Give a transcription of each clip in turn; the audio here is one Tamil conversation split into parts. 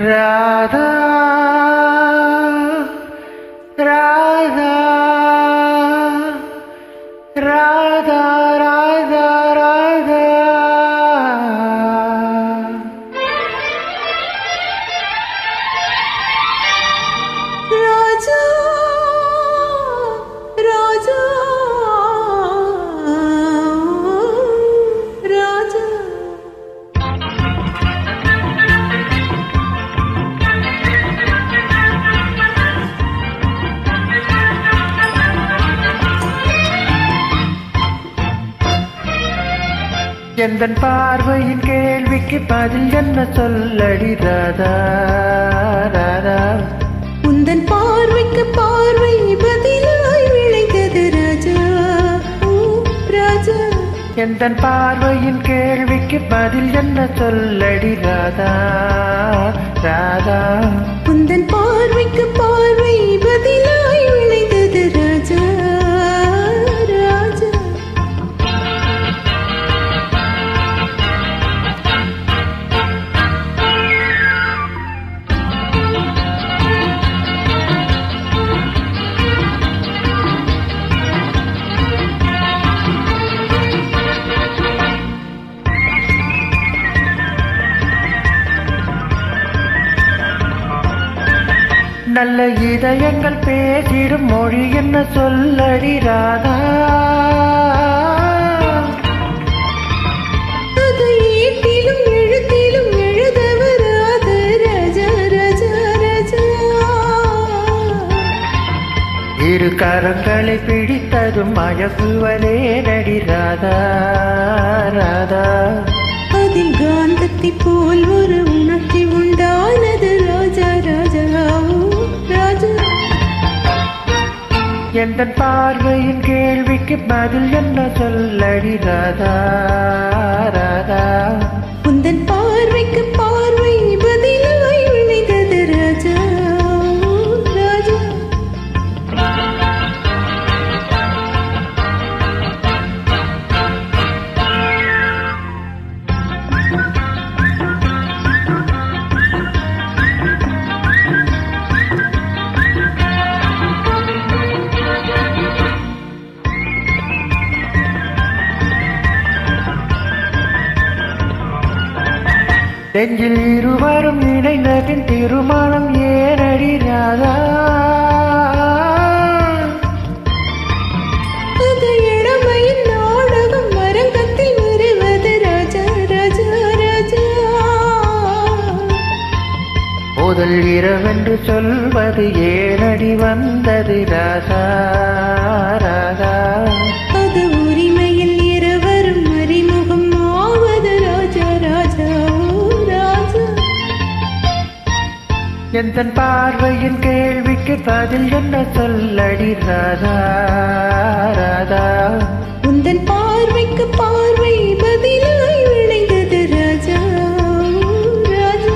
ராதா ராதா ராதா ராதா ராதா ராஜா ராஜா ராஜா எந்தன் பார்வையின் கேள்விக்கு பதில் என்ன சொல்லடி ராதா ராதா. உந்தன் பார்வைக்கு பார்வை பதிலாய் விளைந்தது ராஜா ராஜா. எந்தன் பார்வையின் கேள்விக்கு பதில் என்ன சொல்லடி ராதா ராதா. உந்தன் பார்வைக்கு பார்வை பதிலாய் விளைந்தது ராஜா ராஜா. நல்ல இதயங்கள் பேசிடும் மொழி என்ன சொல்லடி ராதா. அது ஏட்டிலும் எழுத்திலும் எழுத வராத ராஜா ராஜா ராஜா. இரு கரங்களை பிடித்ததும் மயக்குவதே நடி ராதா ராதா. அதில் காந்தத்தை போல் ஒரு உணர்ச்சி உண்டானது ராஜா ராஜா ராஜா. எந்தன் பார்வையின் கேள்விக்கு பதில் என்ன சொல்லடி ராதா ராதா. உந்தன் பார்வைக்கு பார்வை பதிலாய் விளைந்தது ராஜா ராஜா. நெஞ்சில் இருவரும் இணைந்தபின் திருமணம் ஏனடி ராதா. அது இளமையின் நாடகம் அரங்கத்தில் வருவது ராஜா ராஜா ராஜா. முதல் இரவென்று சொல்வது ஏனடி வந்தது ராதா ராதா. அது உரிமையில் இருவரும் அறிமுகம் ஆவது ராஜா ராஜா ராஜா. எந்தன் பார்வையின் கேள்விக்கு பதில் என்ன சொல்லடி ராதா ராதா. உந்தன் பார்வைக்கு பார்வை பதிலாய் விளைந்தது ராஜா ராஜா.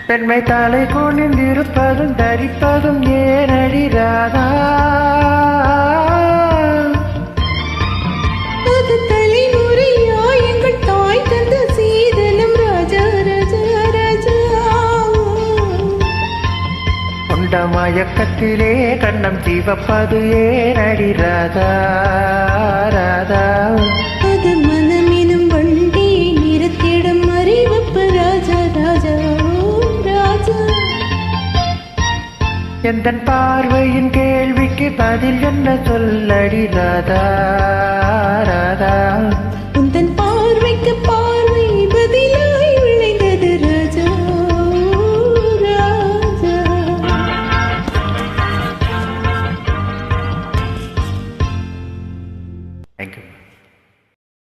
பெண்மை தலை குனிந்திருப்பதும் தரிப்பதும் ஏனடி ராதா. அது தலைமுறையா எங்கள் தாய் தந்த சீதனம் ராஜா ராஜா ராஜா. கொண்ட மயக்கத்திலே கண்ணம் சிவப்பது ஏனடி ராதா ராதா. அது மனமெனும் வண்டி நிறுத்திடும் அறிவிப்பு ராஜா ராஜா ராஜா. எந்தன் பார்வையின் கேள்விக்கு பதில் என்ன சொல்லடி ராதா ராதா.